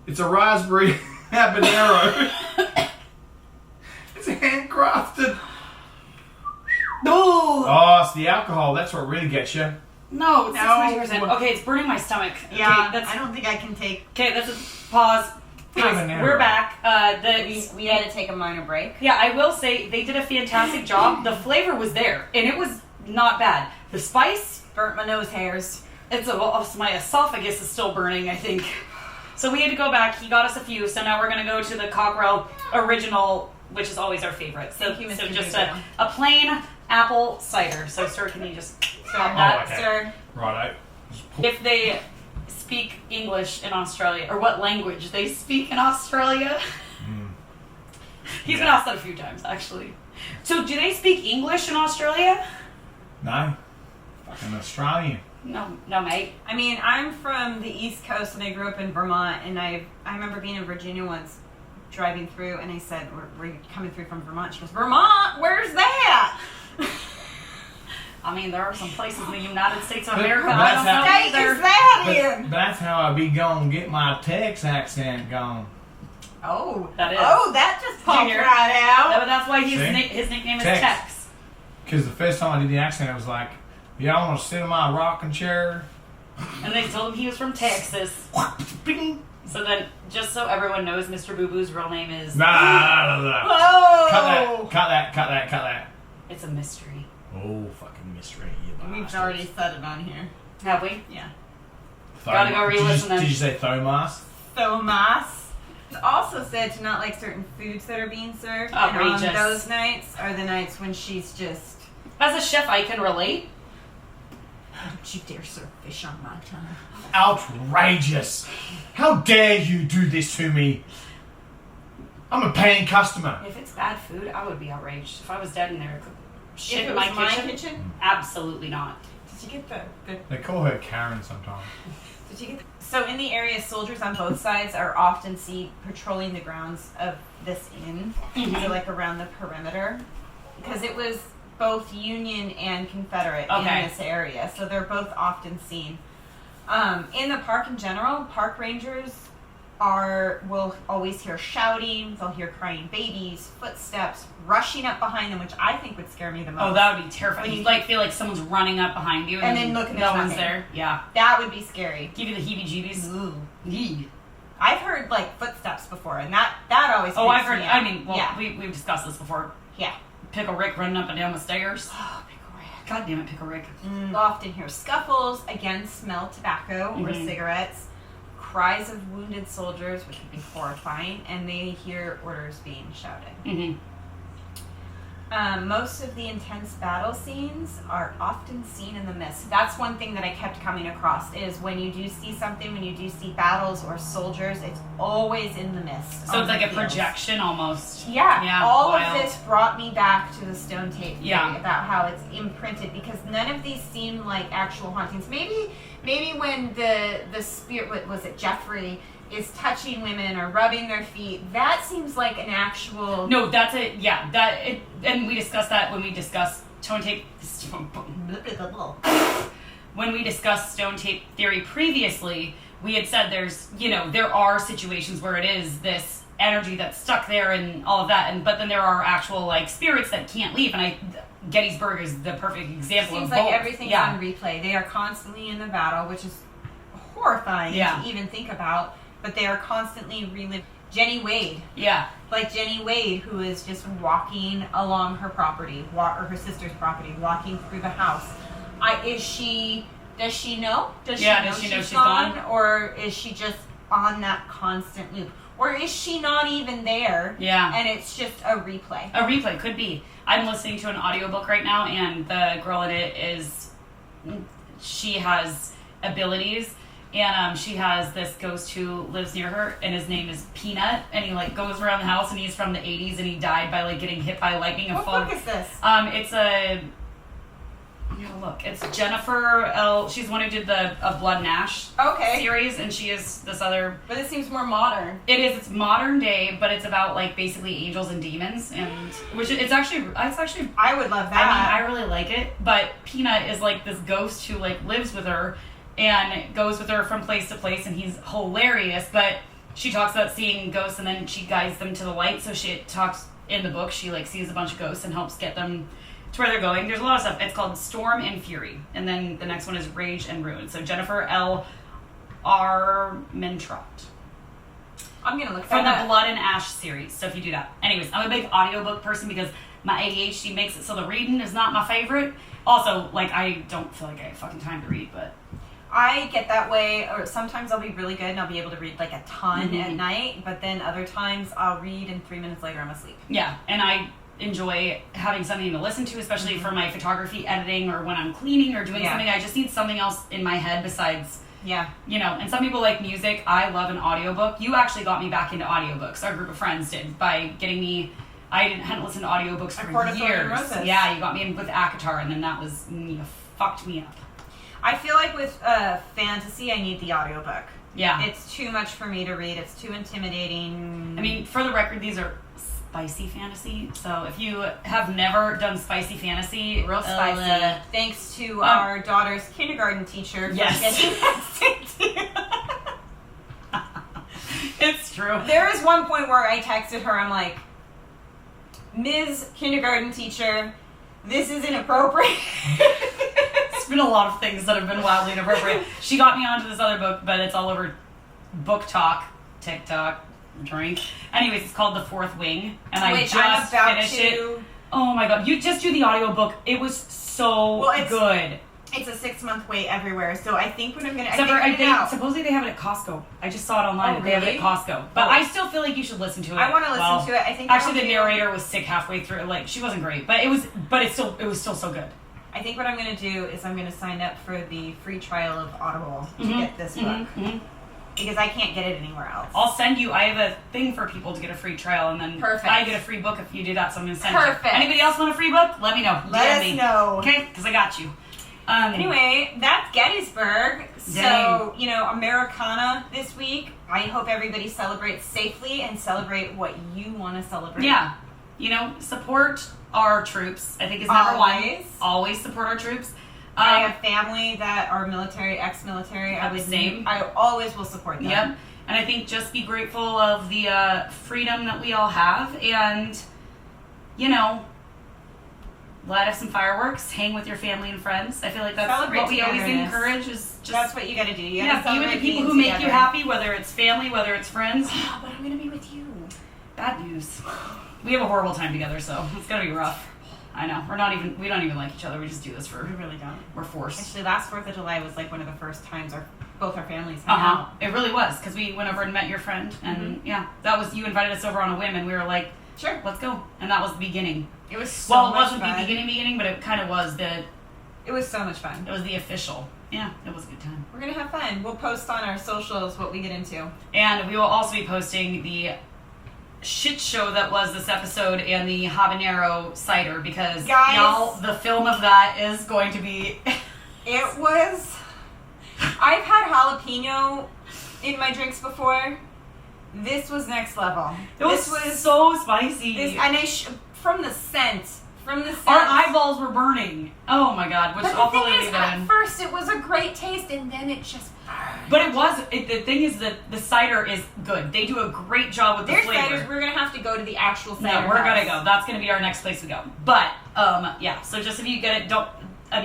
It's a raspberry habanero. It's handcrafted. No, Oh, it's the alcohol. That's what really gets you. no, it's No. 60%. Okay, it's burning my stomach. Yeah, Okay, I don't think I can take. Okay, that's a pause. Anyways, Habanero. we're back. We had to take a minor break. Yeah, I will say they did a fantastic job. The flavor was there, and it was not bad. The spice, Burnt my nose hairs. my esophagus is still burning, I think. So we had to go back. He got us a few, so now we're gonna go to the Cockerel Original, which is always our favorite. So, Thank you, Mr. so just Dugo. a plain apple cider. So, sir, can you just stop Oh, that? okay. Sir. Righto. If they speak English in Australia, or what language they speak in Australia. He's been Yeah. asked that a few times, actually. So, do they speak English in Australia? No. Fucking Australian. No, mate. I mean, I'm from the East Coast and I grew up in Vermont, and I remember being in Virginia once, driving through, and I said, "We're coming through from Vermont." She goes, "Vermont? Where's that?" I mean, there are some places in the United States of But America that's I don't how- know State either. is that But in? that's how I be gonna get my Tex accent going. Oh, That is. Oh, that just popped Junior. right No, out. but that's why See? his nickname is Tex. Tex. Because the first time I did the accent, I was like, y'all want to sit in my rocking chair? And they told him he was from Texas. So then, just so everyone knows, Mr. Boo Boo's real name is... Nah. Whoa! Cut that. It's a mystery. Oh, fucking mystery, you We've bastards. already said it on here. Have we? Yeah. Gotta go re-listen then. Did you say Thomas? Thomas. It's also said to not like certain foods that are being served. Outrageous. And on those nights are the nights when she's just... As a chef, I can relate. Don't you dare serve fish on my time. Outrageous. How dare you do this to me? I'm a paying customer. If it's bad food, I would be outraged. If I was dead in there, shit If it in was my kitchen? Absolutely not. Did you get the They call her Karen sometimes. Did you get so in the area, soldiers on both sides are often seen patrolling the grounds of this inn, so like around the perimeter, because it was both Union and Confederate in this area, so they're both often seen. In the park in general, park rangers will always hear shouting, they'll hear crying babies, footsteps, rushing up behind them, which I think would scare me the most. Oh, that would be terrifying. You like feel like someone's running up behind you and then look and no there's one's nothing. there. Yeah. That would be scary. Give you the heebie-jeebies. Ooh. Yee. I've heard like footsteps before, and that always Oh, creeps I've heard. me I out. mean, well, yeah. we've discussed this before. Yeah. Pickle Rick running up and down the stairs. Oh, Pickle Rick. God damn it, Pickle Rick. You'll often hear scuffles, again smell tobacco or cigarettes, cries of wounded soldiers, which would be horrifying, and they hear orders being shouted. Mm-hmm. Most of the intense battle scenes are often seen in the mist. That's one thing that I kept coming across is when you do see something, when you do see battles or soldiers, it's always in the mist. So it's like a fields. projection almost. Yeah, all wild. of this brought me back to the stone tape theory Yeah. about how it's imprinted, because none of these seem like actual hauntings. Maybe when the spirit, what was it, Jeffrey, is touching women or rubbing their feet, that seems like an actual... No, that's it. Yeah, and we discussed that when we discussed stone tape. When we discussed stone tape theory previously, we had said there are situations where it is this energy that's stuck there and all of that, but then there are actual like spirits that can't leave, and Gettysburg is the perfect example. Seems of like both. everything's on replay. They are constantly in the battle, which is horrifying to even think about, but they are constantly reliving. Jenny Wade. Yeah. Like Jenny Wade, who is just walking along her property, or her sister's property, walking through the house. Does she know? Does she know she's gone? Or is she just on that constant loop? Or is she not even there? Yeah. And it's just a replay. A replay could be. I'm listening to an audiobook right now, and the girl in it she has abilities, and she has this ghost who lives near her, and his name is Peanut, and he like goes around the house, and he's from the 80s, and he died by like getting hit by lightning. What book is this? It's a... Look, it's Jennifer L. She's one who did the Blood and Ash series, and she is this other... But it seems more modern. It is. It's modern day, but it's about like basically angels and demons, and it's actually. I would love that. I mean, I really like it. But Peanut is like this ghost who like lives with her and goes with her from place to place, and he's hilarious. But she talks about seeing ghosts, and then she guides them to the light. So she talks in the book. She like sees a bunch of ghosts and helps get them to where they're going. There's a lot of stuff. It's called Storm and Fury, and then the next one is Rage and Ruin. So Jennifer L. Armentrout. I'm gonna look from that the Blood and Ash series. So if you do that, anyways, I'm a big audiobook person because my ADHD makes it so the reading is not my favorite. Also, like I don't feel like I have fucking time to read, but I get that way, or sometimes I'll be really good and I'll be able to read like a ton at night, but then other times I'll read and 3 minutes later I'm asleep. Yeah, and I enjoy having something to listen to, especially for my photography editing or when I'm cleaning or doing something. I just need something else in my head besides, and some people like music. I love an audiobook. You actually got me back into audiobooks. Our group of friends did by getting me. I hadn't listened to audiobooks for years. Yeah, you got me in with ACOTAR, and then that was fucked me up. I feel like with fantasy, I need the audiobook. Yeah. It's too much for me to read. It's too intimidating. I mean, for the record, these are spicy fantasy. So if you have never done spicy fantasy, real spicy. Thanks to our daughter's kindergarten teacher for getting that It's true. There is one point where I texted her, I'm like, Ms. Kindergarten teacher, this is inappropriate. been a lot of things that have been wildly inappropriate. She got me onto this other book, but it's all over Book Talk, TikTok, drink. Anyways, it's called The Fourth Wing, and I just finished it. Oh my god, you just do the audiobook. It was so good. It's a 6-month wait everywhere, so I think what I'm gonna. I think supposedly they have it at Costco. I just saw it online. They have it at Costco, but I still feel like you should listen to it. I want to listen to it. I think actually the narrator was sick halfway through. Like she wasn't great, but it was still so good. I think what I'm gonna do is I'm gonna sign up for the free trial of Audible to get this book because I can't get it anywhere else. I'll send you. I have a thing for people to get a free trial, and then I get a free book if you do that. So I'm gonna send it. Anybody else want a free book? Let me know. Let us know. Okay, because I got you. Anyway, that's Gettysburg. So, Americana this week. I hope everybody celebrates safely and celebrate what you want to celebrate. Yeah. Support our troops. I think is number one. Always support our troops. I have family that are military, ex-military. I always will support them. Yep. And I think just be grateful of the freedom that we all have and, light up some fireworks, hang with your family and friends. I feel like that's what we always encourage is just... That's what you gotta do. You be with the people who make you happy, whether it's family, whether it's friends. But I'm gonna be with you. Bad news. We have a horrible time together, so it's gonna be rough. I know. We don't even like each other. We just do this for... We really don't. We're forced. Actually, last 4th of July was like one of the first times both our families hung out. It really was, because we went over and met your friend, and that was... You invited us over on a whim, and we were like, sure, let's go. And that was the beginning. It was so much fun. Well, it wasn't the beginning, but it kind of was the... It was so much fun. It was the official. Yeah, it was a good time. We're going to have fun. We'll post on our socials what we get into. And we will also be posting the shit show that was this episode and the habanero cider because, y'all, the film of that is going to be... It was... I've had jalapeno in my drinks before. This was next level. This was so spicy. From the scent. Our eyeballs were burning. Oh my god. Which I'll probably leave that in. At first it was a great taste and then it just burned. But the thing is that the cider is good. They do a great job with the flavor. Ciders, we're going to have to go to the actual cider No, we're going to go. That's going to be our next place we go. But, so just if you get it,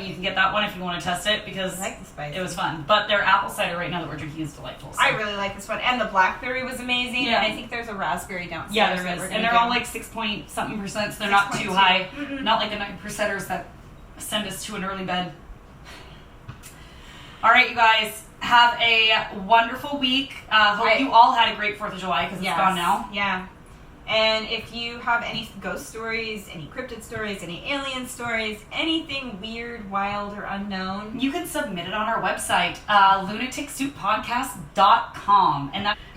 you can get that one if you want to test it because I like the spice. It was fun. But their apple cider right now that we're drinking is delightful. So. I really like this one. And the blackberry was amazing. Yeah. And I think there's a raspberry downstairs. Yeah, there is. And they're all like 6-point-something%, so they're not too high. Mm-mm. Not like the 9%ers that send us to an early bed. All right, you guys. Have a wonderful week. Hope you all had a great 4th of July because it's gone now. Yeah. And if you have any ghost stories, any cryptid stories, any alien stories, anything weird, wild, or unknown, you can submit it on our website, lunaticsuitpodcast.com.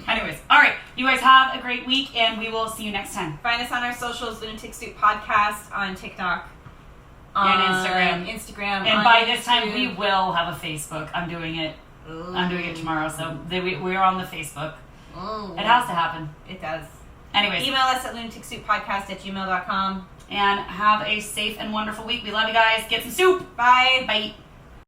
Anyways, all right. You guys have a great week, and we will see you next time. Find us on our socials, Lunatic Suit Podcast, on TikTok. And Instagram. And by this time, we will have a Facebook. I'm doing it. Ooh. I'm doing it tomorrow, so we're on the Facebook. Ooh. It has to happen. It does. Anyways. Email us at lunaticsuitpodcast@gmail.com. And have a safe and wonderful week. We love you guys. Get some soup. Bye. Bye.